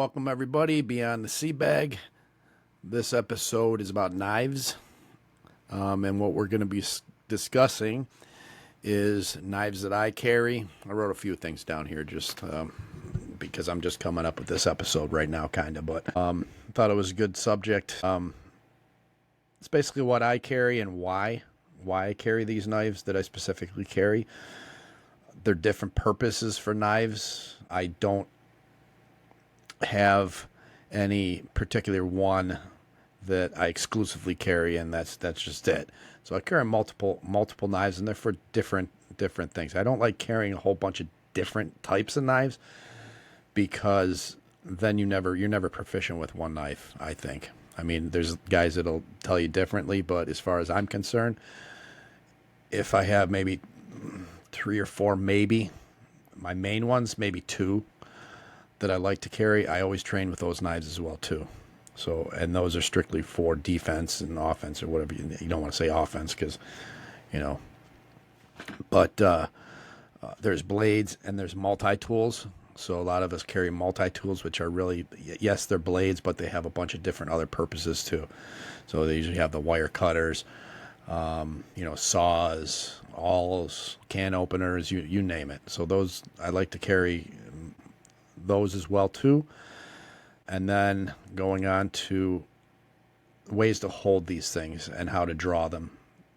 welcome everybody beyond the sea bag. This episode is about knives, and what we're going to be discussing is knives that I carry. I wrote a few things down here just because I'm just coming up with this episode right now, kind of, but thought it was a good subject. It's basically what I carry and why I carry these knives that I specifically carry. They're different purposes for knives. I don't have any particular one that I exclusively carry, and that's just it. So I carry multiple knives, and they're for different things. I don't like carrying a whole bunch of different types of knives because then you're never proficient with one knife, I think. I mean, there's guys that'll tell you differently, but as far as I'm concerned, if I have maybe 3 or 4, maybe my main ones, maybe 2 that I like to carry, I always train with those knives as well too. So, and those are strictly for defense and offense, or whatever. You don't want to say offense because, but there's blades and there's multi-tools. So a lot of us carry multi-tools, which are really, yes, they're blades, but they have a bunch of different other purposes too. So they usually have the wire cutters, saws, awls, can openers, you name it. So those, I like to carry those as well too. And then going on to ways to hold these things and how to draw them.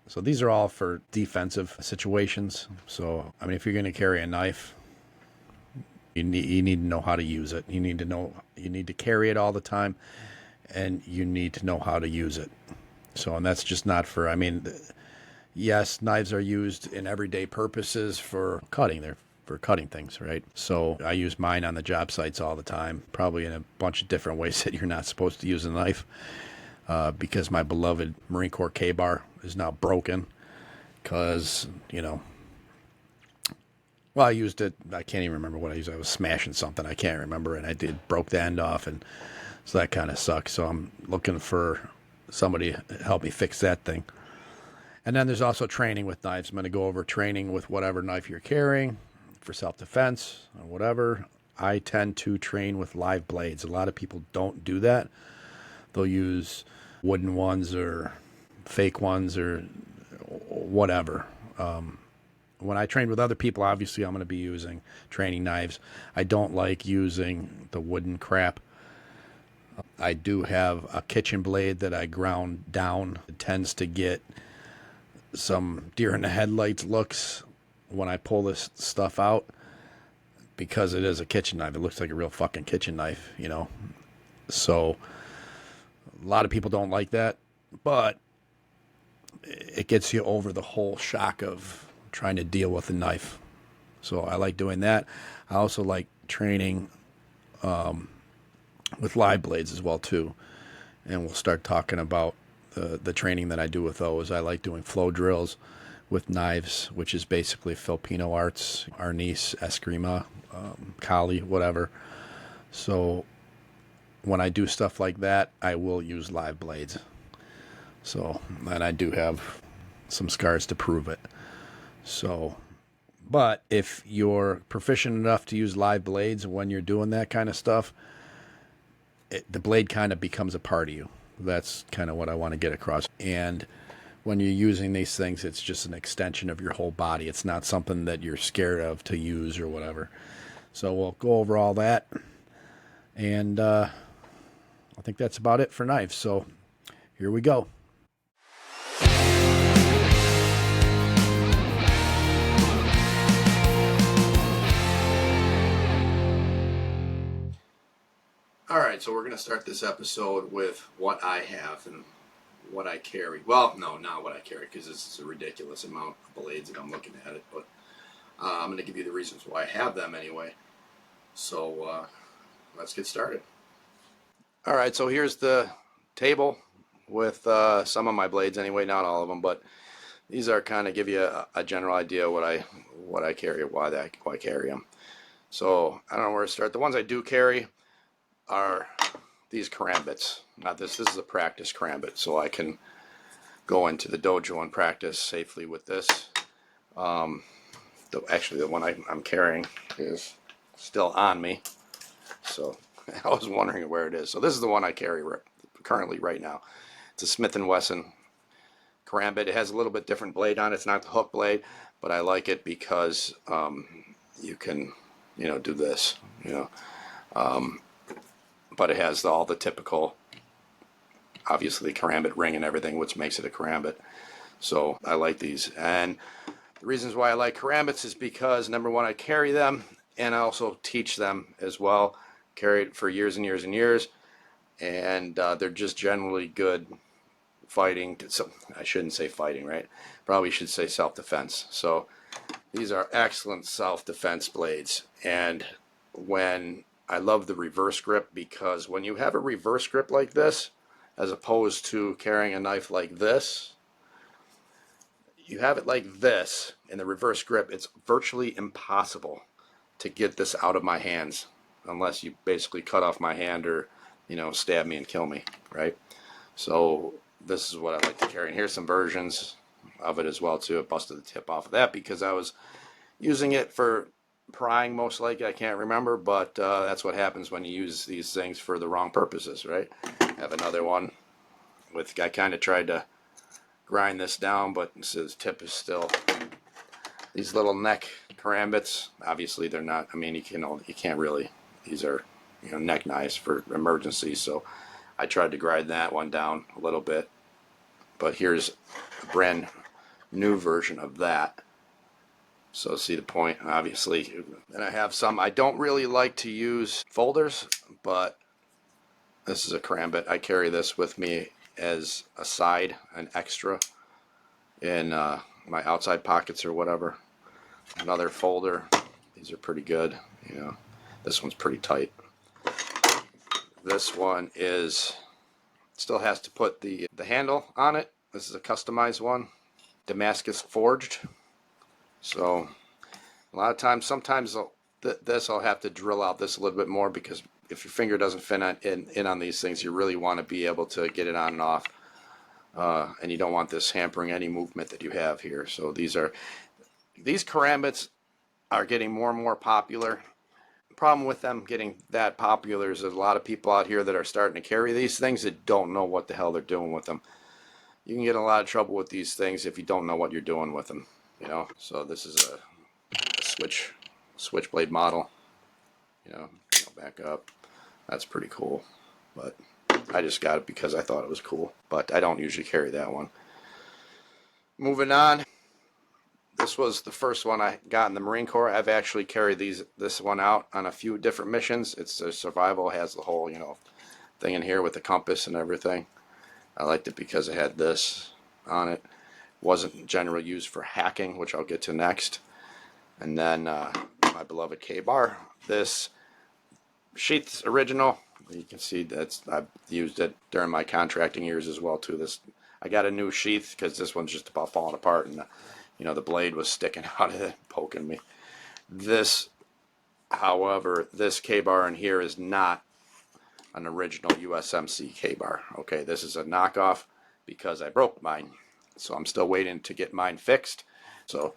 So these are all for defensive situations. So, I mean, if you're going to carry a knife, you need to know how to use it. You need to carry it all the time, and you need to know how to use it. So, and that's just not for, I mean, yes, knives are used in everyday purposes for cutting. They're for cutting things, right? So I use mine on the job sites all the time, probably in a bunch of different ways that you're not supposed to use a knife, because my beloved Marine Corps K-bar is now broken because, well, I used it, I can't even remember what I used. I was smashing something, I can't remember, and I broke the end off, and so that kind of sucks. So I'm looking for somebody to help me fix that thing. And then there's also training with knives. I'm going to go over training with whatever knife you're carrying for self-defense or whatever. I tend to train with live blades. A lot of people don't do that. They'll use wooden ones or fake ones or whatever. When I train with other people, obviously I'm going to be using training knives. I don't like using the wooden crap. I do have a kitchen blade that I ground down. It tends to get some deer in the headlights looks when I pull this stuff out because it is a kitchen knife. It looks like a real fucking kitchen knife, So a lot of people don't like that, but it gets you over the whole shock of trying to deal with a knife. So I like doing that. I also like training with live blades as well too. And we'll start talking about the training that I do with those. I like doing flow drills with knives, which is basically Filipino arts, arnis, eskrima, kali, whatever. So when I do stuff like that, I will use live blades. So, and I do have some scars to prove it. So, but if you're proficient enough to use live blades when you're doing that kind of stuff, the blade kind of becomes a part of you. That's kind of what I want to get across. And when you're using these things, it's just an extension of your whole body. It's not something that you're scared of to use or whatever. So we'll go over all that. And I think that's about it for knives. So here we go. All right, so we're going to start this episode with what I have and what I carry. Well, no, not what I carry, because this is a ridiculous amount of blades that I'm looking at it. But I'm going to give you the reasons why I have them anyway. So let's get started. All right, so here's the table with some of my blades anyway, not all of them, but these are kind of give you a general idea what I carry, why I carry them. So I don't know where to start. The ones I do carry are these karambits. Now this is a practice karambit, so I can go into the dojo and practice safely with this. Actually, the one I'm carrying is still on me, so I was wondering where it is. So this is the one I carry currently right now. It's a Smith & Wesson karambit. It has a little bit different blade on it. It's not the hook blade, but I like it because you can, do this, but it has all the typical, obviously, karambit ring and everything, which makes it a karambit. So I like these. And the reasons why I like karambits is because, number one, I carry them, and I also teach them as well. Carried for years and years and years, and they're just generally good fighting. So I shouldn't say fighting, right? Probably should say self-defense. So these are excellent self-defense blades. And when I love the reverse grip, because when you have a reverse grip like this, as opposed to carrying a knife like this, you have it like this in the reverse grip, it's virtually impossible to get this out of my hands unless you basically cut off my hand or, stab me and kill me, right? So this is what I like to carry. And here's some versions of it as well too. It busted the tip off of that because I was using it for prying, most likely. I can't remember, but that's what happens when you use these things for the wrong purposes, right? I have another one with, I kind of tried to grind this down, but this tip is still, these little neck karambits, obviously they're not, I mean, you can't really, these are, neck knives for emergencies. So I tried to grind that one down a little bit, but here's a brand new version of that. So see the point, obviously. And I have some, I don't really like to use folders, but this is a karambit. I carry this with me as a side, an extra in my outside pockets or whatever. Another folder. These are pretty good. This one's pretty tight. This one still has to put the handle on it. This is a customized one, Damascus forged. So a lot of times, sometimes I'll have to drill out this a little bit more, because if your finger doesn't fit in on these things, you really want to be able to get it on and off. And you don't want this hampering any movement that you have here. So these karambits are getting more and more popular. The problem with them getting that popular is there's a lot of people out here that are starting to carry these things that don't know what the hell they're doing with them. You can get in a lot of trouble with these things if you don't know what you're doing with them. So this is a switchblade model. Back up. That's pretty cool. But I just got it because I thought it was cool. But I don't usually carry that one. Moving on. This was the first one I got in the Marine Corps. I've actually carried this one out on a few different missions. It's a survival. It has the whole, thing in here with the compass and everything. I liked it because it had this on it. Wasn't generally used for hacking, which I'll get to next. And then my beloved K-bar. This sheath's original. You can see I've used it during my contracting years as well too. I got a new sheath because this one's just about falling apart, and the blade was sticking out of it, poking me. This, however, this K-bar in here is not an original USMC K-bar. Okay, this is a knockoff because I broke mine. So I'm still waiting to get mine fixed. So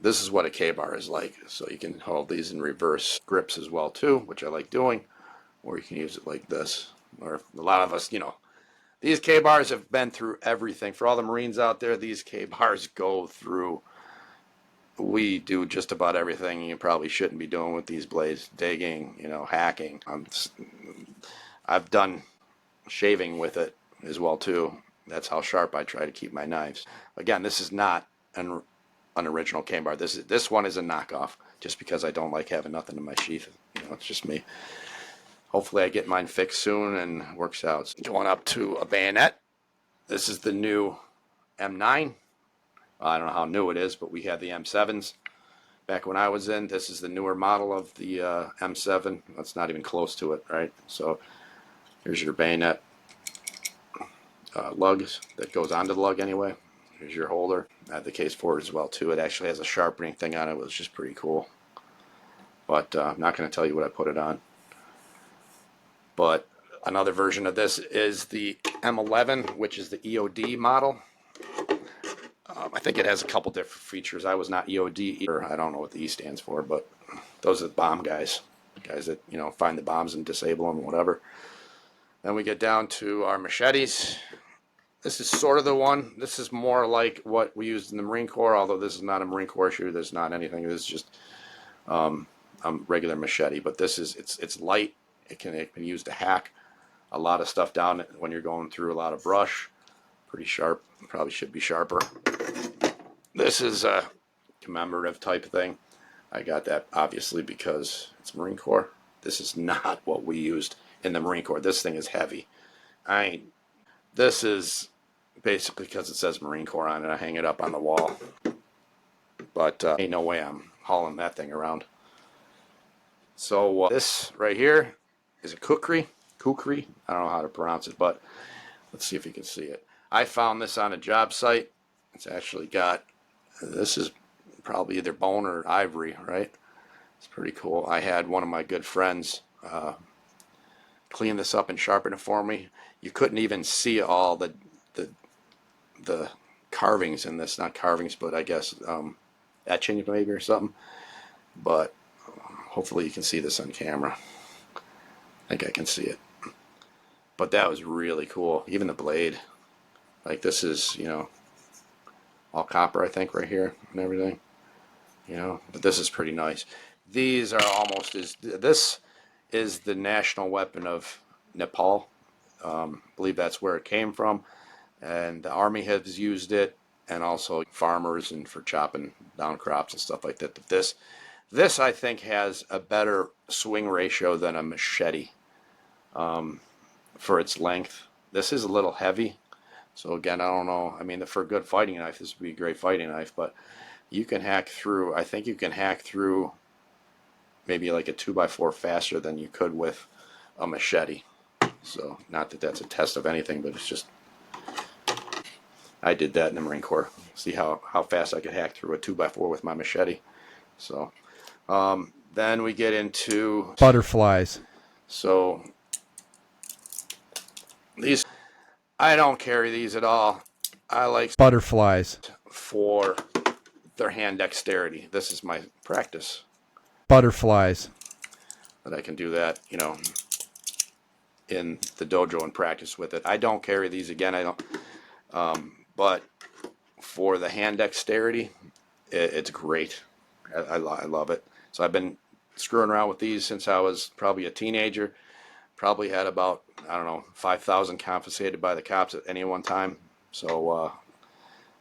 this is what a K-bar is like. So you can hold these in reverse grips as well too, which I like doing. Or you can use it like this. Or a lot of us, these K-bars have been through everything. For all the Marines out there, these K-bars go through. We do just about everything you probably shouldn't be doing with these blades. Digging, hacking. I've done shaving with it as well too. That's how sharp I try to keep my knives. Again, this is not an original K-bar. This one is a knockoff, just because I don't like having nothing in my sheath. It's just me. Hopefully I get mine fixed soon and works out. So going up to a bayonet. This is the new M9. I don't know how new it is, but we had the M7s back when I was in. This is the newer model of the M7. That's not even close to it, right? So here's your bayonet lugs that goes onto the lug anyway. Here's your holder. I have the case for it as well too. It actually has a sharpening thing on it, which is just pretty cool. But I'm not going to tell you what I put it on. But another version of this is the M11, which is the EOD model. I think it has a couple different features. I was not EOD, or I don't know what the E stands for, but those are the bomb guys. guys that, you know, find the bombs and disable them, whatever. Then we get down to our machetes. This is sort of the one. This is more like what we used in the Marine Corps, although this is not a Marine Corps shoe. There's not anything. This is just regular machete. But this is it's light. It can be used to hack a lot of stuff down when you're going through a lot of brush. Pretty sharp. Probably should be sharper. This is a commemorative type thing. I got that obviously because it's Marine Corps. This is not what we used in the Marine Corps. This thing is heavy. This is basically because it says Marine Corps on it. I hang it up on the wall. But ain't no way I'm hauling that thing around. So this right here is a kukri. Kukri. I don't know how to pronounce it, but let's see if you can see it. I found this on a job site. It's actually got, this is probably either bone or ivory, right? It's pretty cool. I had one of my good friends clean this up and sharpen it for me. You couldn't even see all the carvings in this. Not carvings, but I guess etching maybe or something. But hopefully you can see this on camera. I think I can see it. But that was really cool. Even the blade. Like this is, you know, all copper I think right here and everything. You know, but this is pretty nice. These are almost as, this is the national weapon of Nepal. I believe that's where it came from. And the army has used it, and also farmers and for chopping down crops and stuff like that. But this I think has a better swing ratio than a machete for its length. This is a little heavy. So again, I don't know. I mean, for a good fighting knife, this would be a great fighting knife, but you can hack through, I think you can hack through maybe like a 2x4 faster than you could with a machete. So not that that's a test of anything, but it's just, I did that in the Marine Corps. See how fast I could hack through a 2x4 with my machete. So then we get into Butterflies. So these, I don't carry these at all. I like Butterflies. for their hand dexterity. This is my practice. Butterflies. That I can do that, you know, in the dojo and practice with it. I don't carry these again. I don't. But for the hand dexterity, it's great. I love it. So I've been screwing around with these since I was probably a teenager. Probably had about, I don't know, 5,000 confiscated by the cops at any one time. So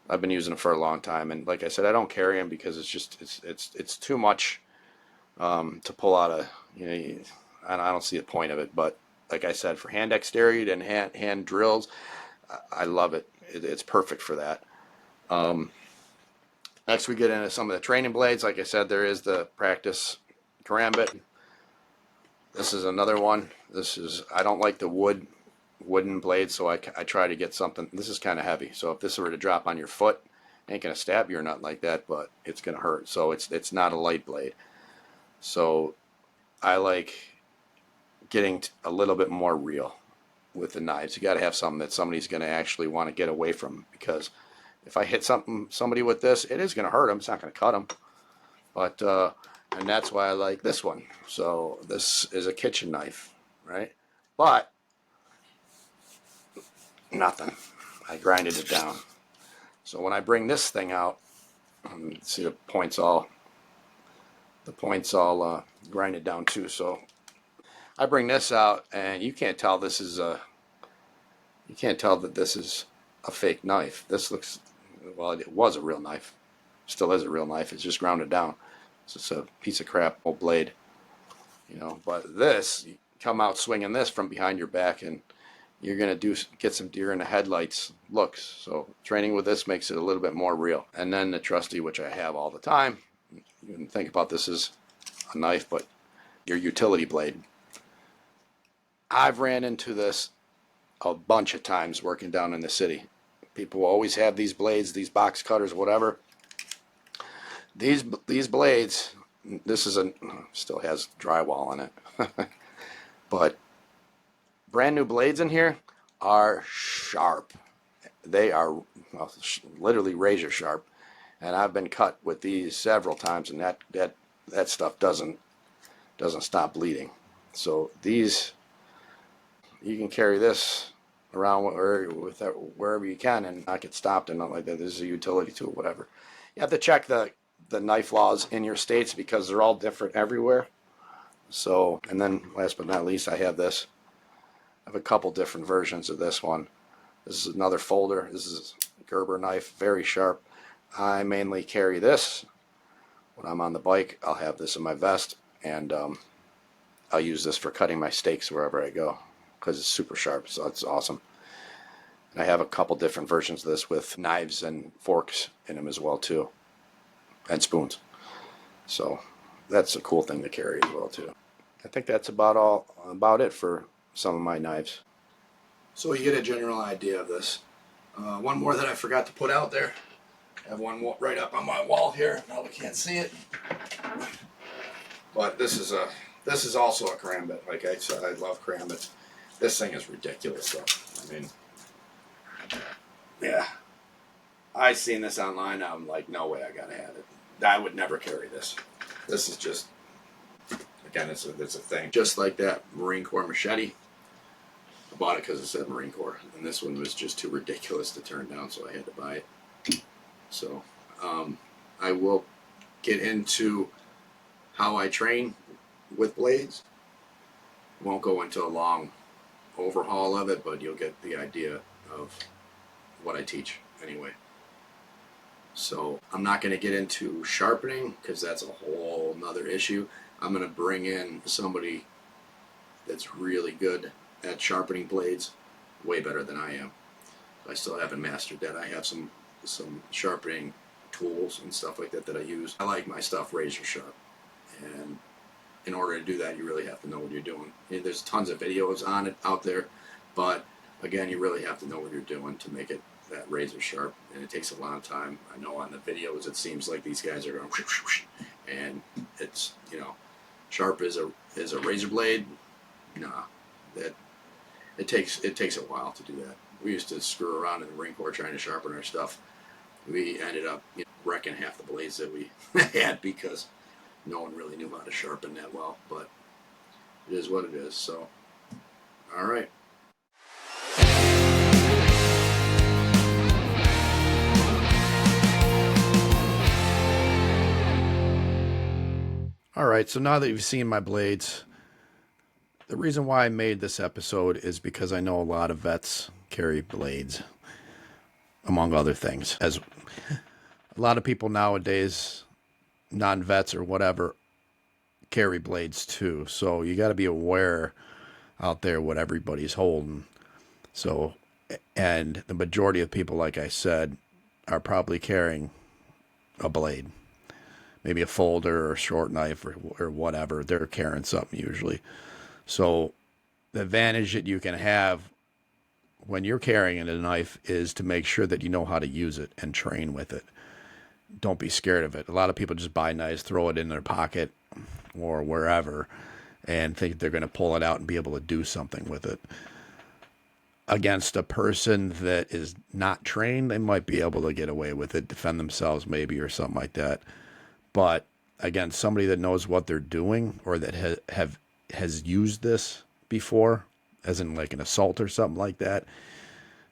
I've been using them for a long time. And like I said, I don't carry them because it's just it's too much to pull out a, you know, I don't see the point of it. But like I said, for hand dexterity and hand drills, I love it. It's perfect for that. Next, we get into some of the training blades. Like I said, there is the practice karambit. This is another one. This is, I don't like the wooden blade, so I try to get something. This is kind of heavy, so if this were to drop on your foot, it ain't gonna stab you or nothing like that, but it's gonna hurt. So it's not a light blade. So I like getting a little bit more real with the knives. You got to have something that somebody's going to actually want to get away from, because if I hit somebody with this, it is going to hurt them. It's not going to cut them. But and that's why I like this one. So this is a kitchen knife, right? But nothing. I grinded it down. So when I bring this thing out, see the points all grinded down too. So I bring this out, and you can't tell this is a, you can't tell that this is a fake knife. This looks, well, it was a real knife. Still is a real knife. It's just grounded down. It's just a piece of crap old blade, you know. But this, you come out swinging this from behind your back, and you're gonna get some deer in the headlights looks. So training with this makes it a little bit more real. And then the trusty, which I have all the time. You can think about this as a knife, but your utility blade. I've ran into this a bunch of times working down in the city. People always have these blades, these box cutters, whatever. These blades, this is still has drywall in it, but brand new blades in here are sharp. They are, well, literally razor sharp, and I've been cut with these several times, and that stuff doesn't doesn't stop bleeding. So these, you can carry this around wherever you can and not get stopped and not like that. This is a utility tool, whatever. You have to check the knife laws in your states because they're all different everywhere. So, and then last but not least, I have this. I have a couple different versions of this one. This is another folder. This is a Gerber knife, very sharp. I mainly carry this when I'm on the bike. I'll have this in my vest, and I'll use this for cutting my steaks wherever I go because it's super sharp, so it's awesome. And I have a couple different versions of this with knives and forks in them as well too, and spoons. So that's a cool thing to carry as well too. I think that's about it for some of my knives. So you get a general idea of this. One more that I forgot to put out there. I have one right up on my wall here. Now we can't see it, but this is also a karambit. Like I said, I love karambits. This thing is ridiculous though. I mean, yeah. I seen this online. I'm like, no way, I gotta have it. I would never carry this. This is just, again, it's a thing. Just like that Marine Corps machete. I bought it because it said Marine Corps, and this one was just too ridiculous to turn down, so I had to buy it. So, I will get into how I train with blades. Won't go into a long overhaul of it, but you'll get the idea of what I teach anyway. So I'm not going to get into sharpening because that's a whole nother issue. I'm going to bring in somebody that's really good at sharpening blades, way better than I am. I still haven't mastered that. I have some sharpening tools and stuff like that I use. I like my stuff razor sharp, and in order to do that, you really have to know what you're doing. There's tons of videos on it out there, but again, you really have to know what you're doing to make it that razor sharp, and it takes a long time. I know on the videos it seems like these guys are going whoosh, whoosh, and it's, sharp as a razor blade. Nah, that it takes a while to do that. We used to screw around in the Marine Corps trying to sharpen our stuff. We ended up wrecking half the blades that we had because no one really knew how to sharpen that well, but it is what it is. So, all right. All right, so now that you've seen my blades, the reason why I made this episode is because I know a lot of vets carry blades, among other things. As a lot of people nowadays, non-vets or whatever, carry blades too. So you got to be aware out there what everybody's holding. So, and the majority of people, like I said, are probably carrying a blade. Maybe a folder or a short knife or whatever. They're carrying something usually. So the advantage that you can have when you're carrying a knife is to make sure that you know how to use it and train with it. Don't be scared of it. A lot of people just buy knives, throw it in their pocket or wherever, and think they're going to pull it out and be able to do something with it. Against a person that is not trained, they might be able to get away with it, defend themselves maybe or something like that. But again, somebody that knows what they're doing or that has used this before, as in like an assault or something like that,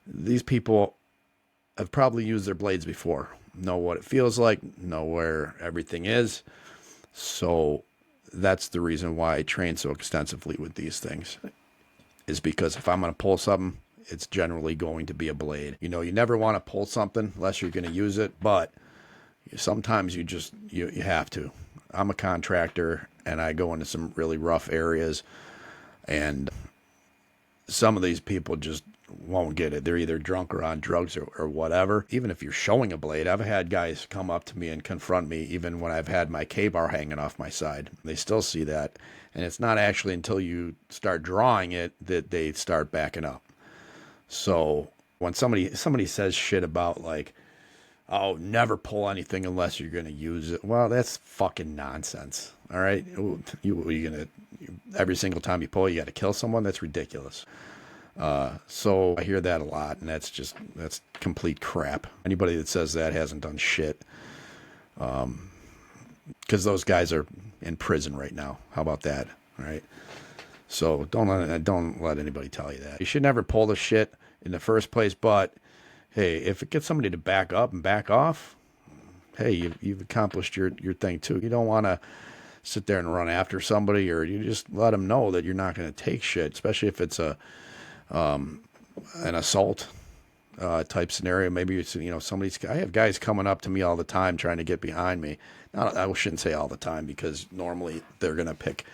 these people have probably used their blades before, know what it feels like, know where everything is. So that's the reason why I train so extensively with these things, is because if I'm going to pull something, it's generally going to be a blade. You never want to pull something unless you're going to use it, but sometimes you have to. I'm a contractor and I go into some really rough areas, and some of these people just won't get it. They're either drunk or on drugs or whatever. Even if you're showing a blade, I've had guys come up to me and confront me even when I've had my K-bar hanging off my side. They still see that, and it's not actually until you start drawing it that they start backing up. So when somebody says shit about like, oh, never pull anything unless you're going to use it. Well, that's fucking nonsense. All right. Every single time you pull, you got to kill someone. That's ridiculous. So I hear that a lot, and that's complete crap. Anybody that says that hasn't done shit. Because those guys are in prison right now. How about that? All right. So don't let anybody tell you that. You should never pull the shit in the first place. But hey, if it gets somebody to back up and back off, hey, you've accomplished your thing too. You don't want to sit there and run after somebody, or you just let them know that you're not going to take shit, especially if it's an assault type scenario. Maybe it's, I have guys coming up to me all the time trying to get behind me. Now, I shouldn't say all the time, because normally they're going to pick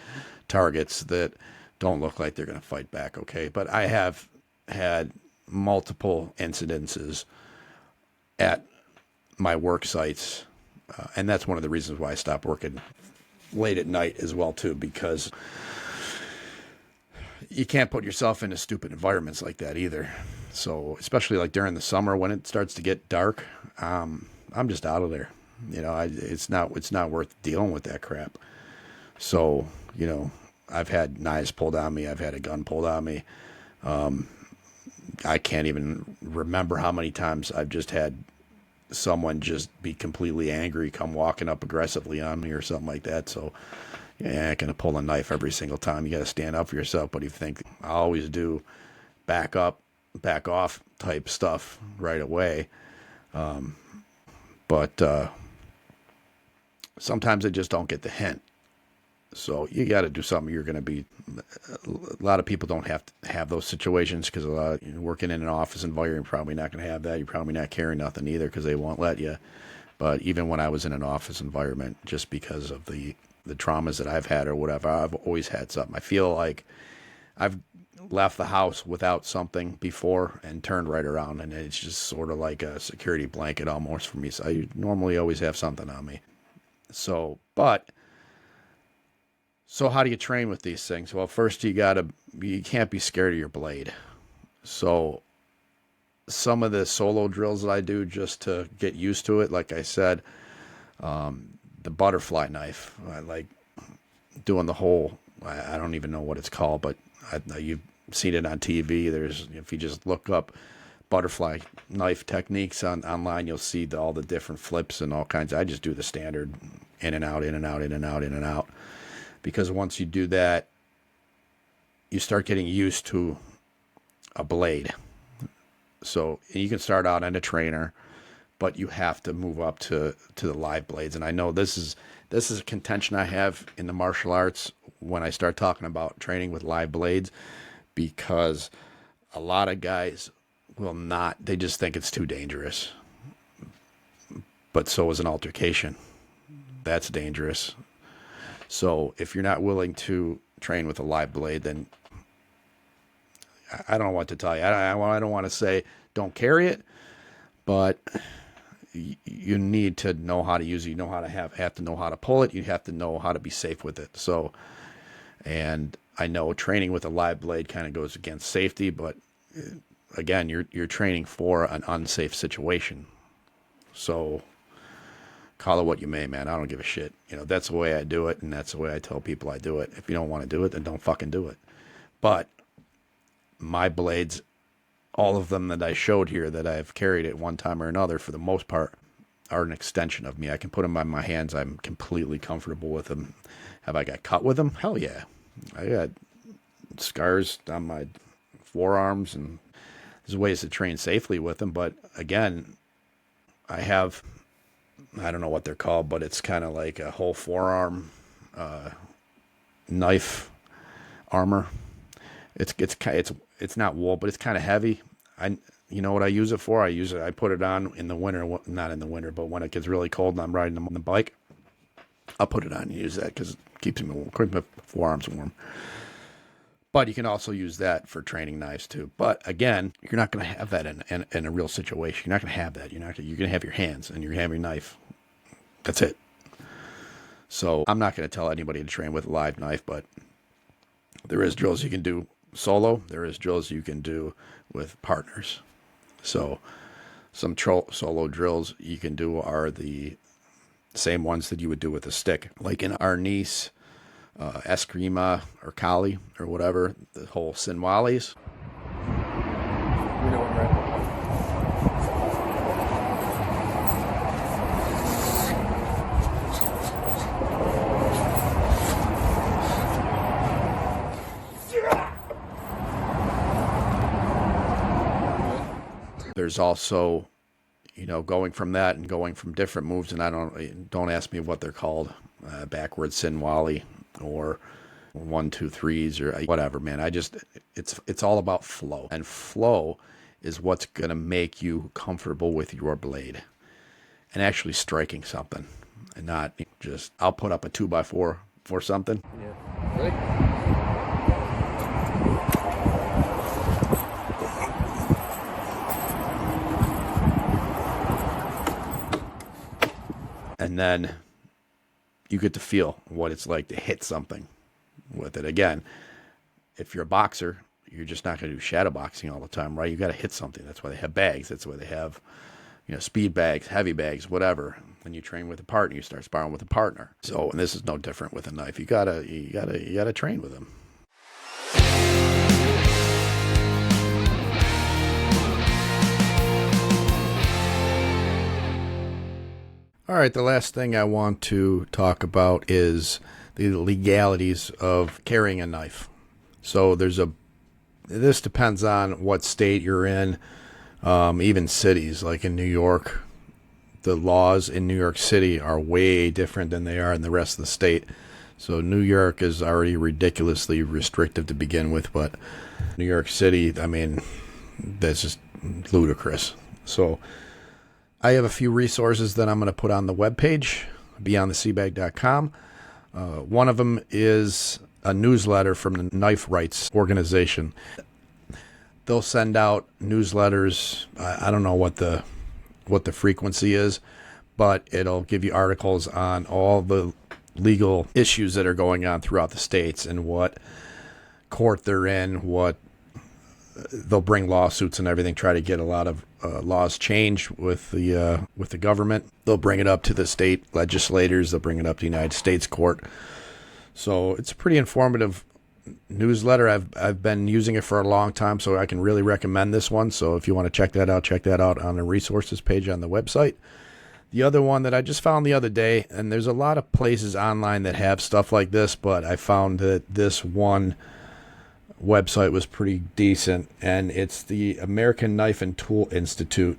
targets that don't look like they're going to fight back. Okay. But I have had multiple incidences at my work sites. And that's one of the reasons why I stopped working late at night as well too, because you can't put yourself into stupid environments like that either. So especially like during the summer when it starts to get dark, I'm just out of there. It's not worth dealing with that crap. So, I've had knives pulled on me. I've had a gun pulled on me. I can't even remember how many times I've just had someone just be completely angry, come walking up aggressively on me or something like that. So you're not going to pull a knife every single time. You got to stand up for yourself. But if you think, I always do back up, back off type stuff right away. But sometimes they just don't get the hint. So you got to do something. You're going to be, a lot of people don't have to have those situations, because working in an office environment, you're probably not going to have that. You're probably not carrying nothing either, because they won't let you. But even when I was in an office environment, just because of the traumas that I've had or whatever, I've always had something. I feel like I've left the house without something before and turned right around, and it's just sort of like a security blanket almost for me. So I normally always have something on me. So how do you train with these things? Well, first you can't be scared of your blade. So some of the solo drills that I do just to get used to it, like I said, the butterfly knife, I like doing the whole, I don't even know what it's called, but you've seen it on TV. If you just look up butterfly knife techniques online, you'll see all the different flips and all kinds. I just do the standard in and out, in and out, in and out, in and out. Because once you do that, you start getting used to a blade. So you can start out in a trainer, but you have to move up to the live blades. And I know this is a contention I have in the martial arts when I start talking about training with live blades, because a lot of guys will not, they just think it's too dangerous. But so is an altercation. That's dangerous. So if you're not willing to train with a live blade, then I don't know what to tell you. I don't want to say don't carry it, but you need to know how to use it. You know how to have to know how to pull it. You have to know how to be safe with it. So, and I know training with a live blade kind of goes against safety, but again, you're training for an unsafe situation. So call it what you may, man. I don't give a shit. That's the way I do it, and that's the way I tell people I do it. If you don't want to do it, then don't fucking do it. But my blades, all of them that I showed here that I've carried at one time or another, for the most part, are an extension of me. I can put them on my hands. I'm completely comfortable with them. Have I got cut with them? Hell yeah. I got scars on my forearms, and there's ways to train safely with them. But again, I don't know what they're called, but it's kind of like a whole forearm knife armor. It's not wool, but it's kind of heavy. You know what I use it for? I put it on in the winter, not in the winter, but when it gets really cold and I'm riding on the bike, I'll put it on and use that because it keeps my forearms warm. But you can also use that for training knives too. But again, you're not going to have that in a real situation. You're not going to have that. You're going to have your hands and you're going to have your knife. That's it. So I'm not going to tell anybody to train with a live knife, but there is drills you can do solo. There is drills you can do with partners. So some solo drills you can do are the same ones that you would do with a stick, like in Arnis, Eskrima, or Kali, or whatever, the whole Sinwalis. You know what, right? There's also, going from that and going from different moves, and don't ask me what they're called, backwards Sinwali or 1-2-3s or whatever, man. It's all about flow, and flow is what's going to make you comfortable with your blade and actually striking something, and not just, I'll put up a 2x4 for something. Yeah. Ready? And then you get to feel what it's like to hit something with it. Again, if you're a boxer, you're just not going to do shadow boxing all the time, right? You got to hit something. That's why they have bags. That's why they have, speed bags, heavy bags, whatever. When you train with a partner, you start sparring with a partner. So, and this is no different with a knife. You gotta train with them. All right, the last thing I want to talk about is the legalities of carrying a knife. So this depends on what state you're in, even cities, like in New York. The laws in New York City are way different than they are in the rest of the state. So New York is already ridiculously restrictive to begin with, but New York City, I mean, that's just ludicrous. So I have a few resources that I'm going to put on the webpage, beyondtheseabag.com. One of them is a newsletter from the Knife Rights Organization. They'll send out newsletters. I don't know what the frequency is, but it'll give you articles on all the legal issues that are going on throughout the states and what court they're in, they'll bring lawsuits and everything, try to get a lot of laws changed with the government. They'll bring it up to the state legislators. They'll bring it up to the United States court. So it's a pretty informative newsletter. I've been using it for a long time, so I can really recommend this one. So if you want to check that out on the resources page on the website. The other one that I just found the other day, and there's a lot of places online that have stuff like this, but I found that this one website was pretty decent, and it's the American Knife and Tool Institute.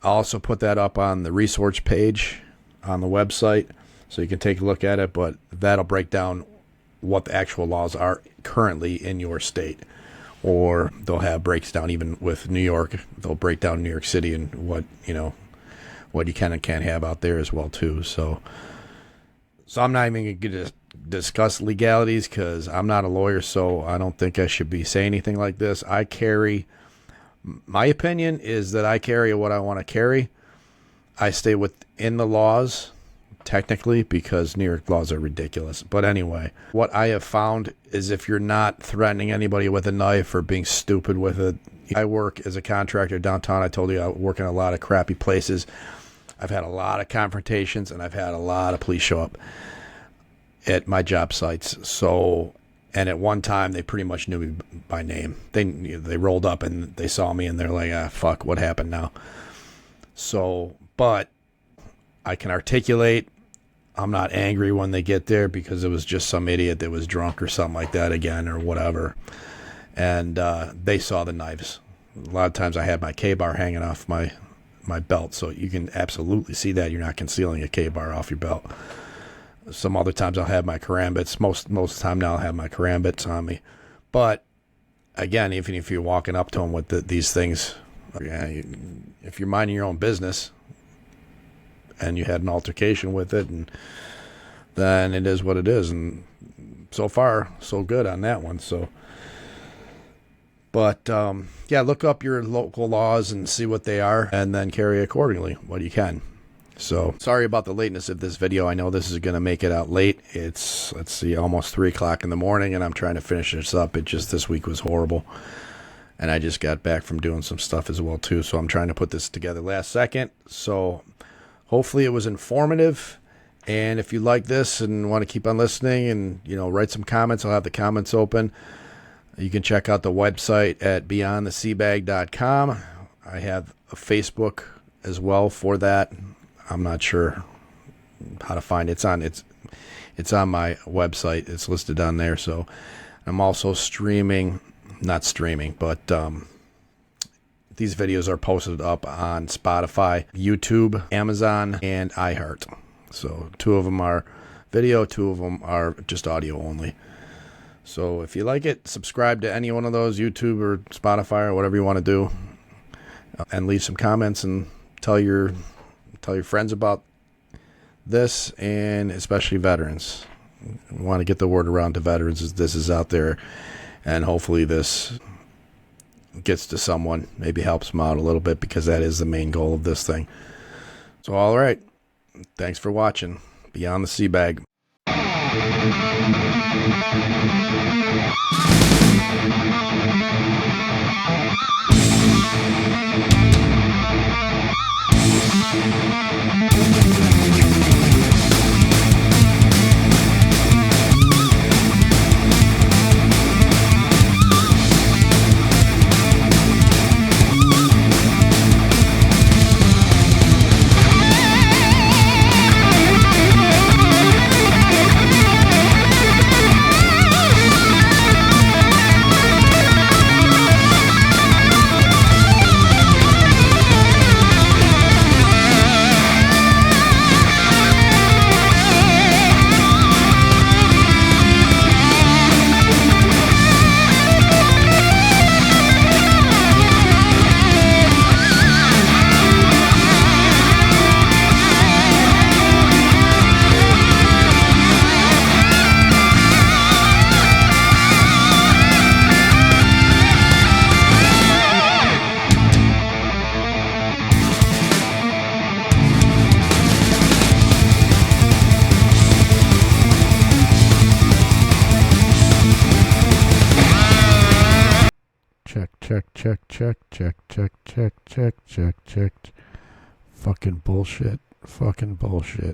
I'll also put that up on the resource page on the website so you can take a look at it, but that'll break down what the actual laws are currently in your state. Or they'll have breaks down even with New York. They'll break down New York City and what you can and can't have out there as well too. So I'm not even going to discuss legalities because I'm not a lawyer, so I don't think I should be saying anything like this. My opinion is that I carry what I want to carry. I stay within the laws, technically, because New York laws are ridiculous. But anyway, what I have found is if you're not threatening anybody with a knife or being stupid with it. I work as a contractor downtown. I told you I work in a lot of crappy places. I've had a lot of confrontations, and I've had a lot of police show up at my job sites. So, and at one time, they pretty much knew me by name. They rolled up, and they saw me, and they're like, fuck, what happened now? So, but I can articulate. I'm not angry when they get there because it was just some idiot that was drunk or something like that again or whatever. And they saw the knives. A lot of times I had my K-bar hanging off my belt, so you can absolutely see that. You're not concealing a K-bar off your belt. Some other times I'll have my karambits. Most of the time now I'll have my karambits on me. But again, even if you're walking up to them with these things, if you're minding your own business and you had an altercation with it, and then it is what it is. And so far, so good on that one. So, but look up your local laws and see what they are, and then carry accordingly what you can. So sorry about the lateness of this video. I know this is going to make it out late. It's, let's see, almost 3 o'clock in the morning, and I'm trying to finish this up. This week was horrible. And I just got back from doing some stuff as well too. So I'm trying to put this together last second. So hopefully it was informative. And if you like this and want to keep on listening and, write some comments, I'll have the comments open. You can check out the website at beyondtheseabag.com. I have a Facebook as well for that. I'm not sure how to find it. It's on my website. It's listed on there. So I'm also These videos are posted up on Spotify, YouTube, Amazon, and iHeart. So 2 of them are video, 2 of them are just audio only. So if you like it, subscribe to any one of those, YouTube or Spotify or whatever you want to do, and leave some comments and tell your friends about this, and especially veterans. We want to get the word around to veterans as this is out there, and hopefully this gets to someone, maybe helps them out a little bit, because that is the main goal of this thing. So all right, thanks for watching Beyond the Sea Bag. Check. Fucking bullshit.